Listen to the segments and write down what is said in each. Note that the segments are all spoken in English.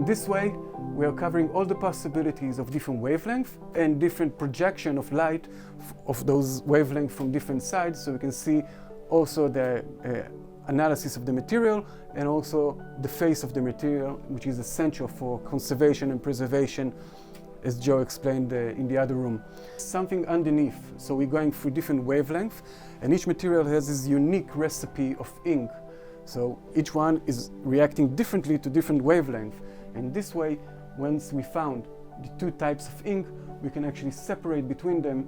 this way, we are covering all the possibilities of different wavelengths and different projection of light of those wavelengths from different sides, so we can see also the analysis of the material and also the face of the material, which is essential for conservation and preservation, as Joe explained in the other room. Something underneath, so we're going through different wavelengths, and each material has this unique recipe of ink. So each one is reacting differently to different wavelengths. And this way, once we found the two types of ink, we can actually separate between them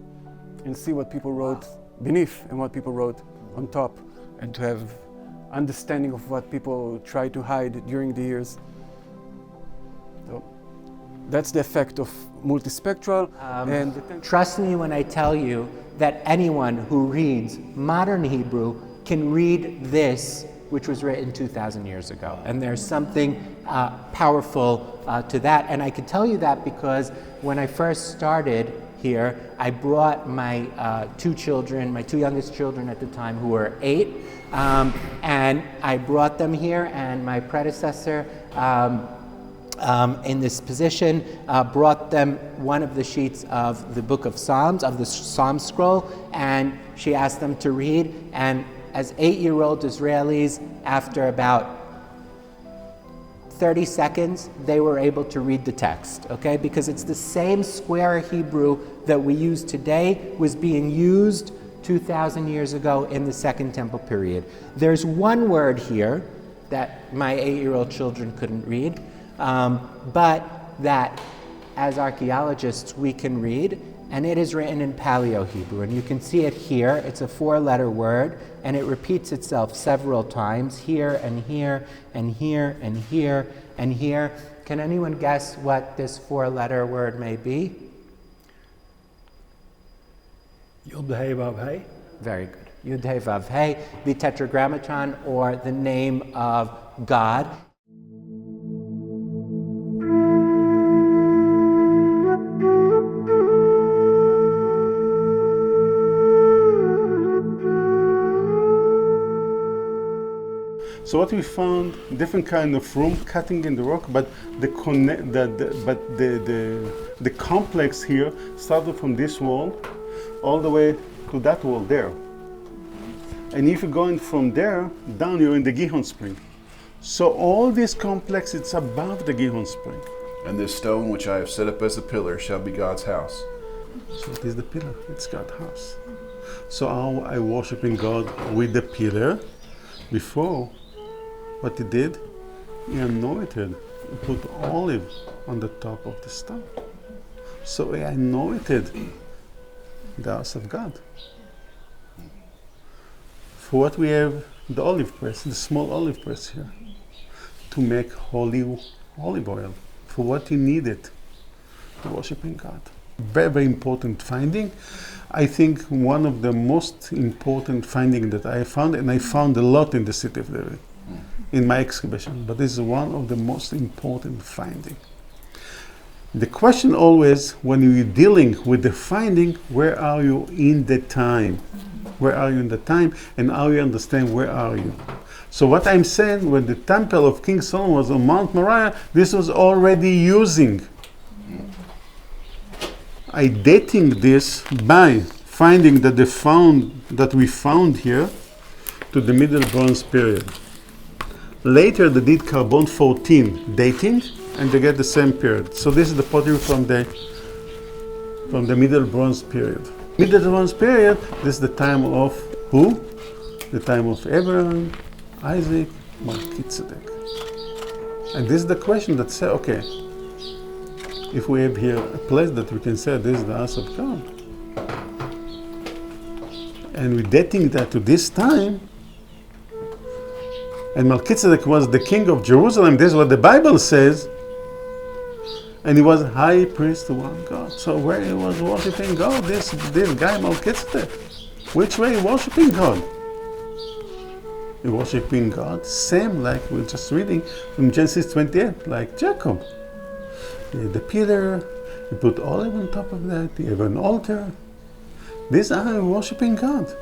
and see what people wrote beneath and what people wrote on top, and to have understanding of what people try to hide during the years. So that's the effect of multispectral. Trust me when I tell you that anyone who reads modern Hebrew can read this, which was written 2,000 years ago. And there's something powerful to that. And I can tell you that because when I first started here, I brought my two children, my two youngest children at the time, who were 8, and I brought them here, and my predecessor in this position brought them one of the sheets of the book of Psalms, of the Psalm scroll, and she asked them to read, and as 8-year-old Israelis, after about 30 seconds, they were able to read the text, okay? Because it's the same square Hebrew that we use today was being used 2,000 years ago in the Second Temple period. There's one word here that my 8-year-old children couldn't read, but that as archaeologists we can read, and it is written in Paleo Hebrew, and you can see it here. It's a 4-letter word, and it repeats itself several times, here and here and here and here and here. Can anyone guess what this 4-letter word may be? Yud Hei Vav Hei. Very good. Yud Hei Vav Hei, the Tetragrammaton, or the name of God. So what we found, different kind of room cutting in the rock, but the complex here started from this wall all the way to that wall there. And if you're going from there down, you're in the Gihon spring. So all this complex, it's above the Gihon spring. And this stone which I have set up as a pillar shall be God's house. So it is the pillar, it's God's house. So how I worshiping God with the pillar. Before, what he did, he anointed, he put olive on the top of the stone. So he anointed the house of God. For what we have the olive press, the small olive press here, to make holy olive oil, for what he needed to worshiping God. Very, very important finding. I think one of the most important findings that I found, and I found a lot in the city of David, in my excavation, but this is one of the most important findings. The question always, when you're dealing with the finding, where are you in the time? Where are you in the time, and how you understand where are you? So what I'm saying, when the temple of King Solomon was on Mount Moriah, this was already using. I dating this by finding that we found here to the Middle Bronze period. Later they did carbon 14 dating, and they get the same period. So this is the pottery from the Middle Bronze period. Middle Bronze period, this is the time of who? The time of Abraham, Isaac, Melchizedek. And this is the question that says, okay, if we have here a place that we can say this is the house of God, and we're dating that to this time, and Melchizedek was the king of Jerusalem, this is what the Bible says, and he was high priest to one God. So where he was worshiping God, this guy Melchizedek, which way he worshiping God? He worshiping God same like we're just reading from Genesis 28, like Jacob. The pillar, he put olive on top of that, he have an altar. These are worshiping God.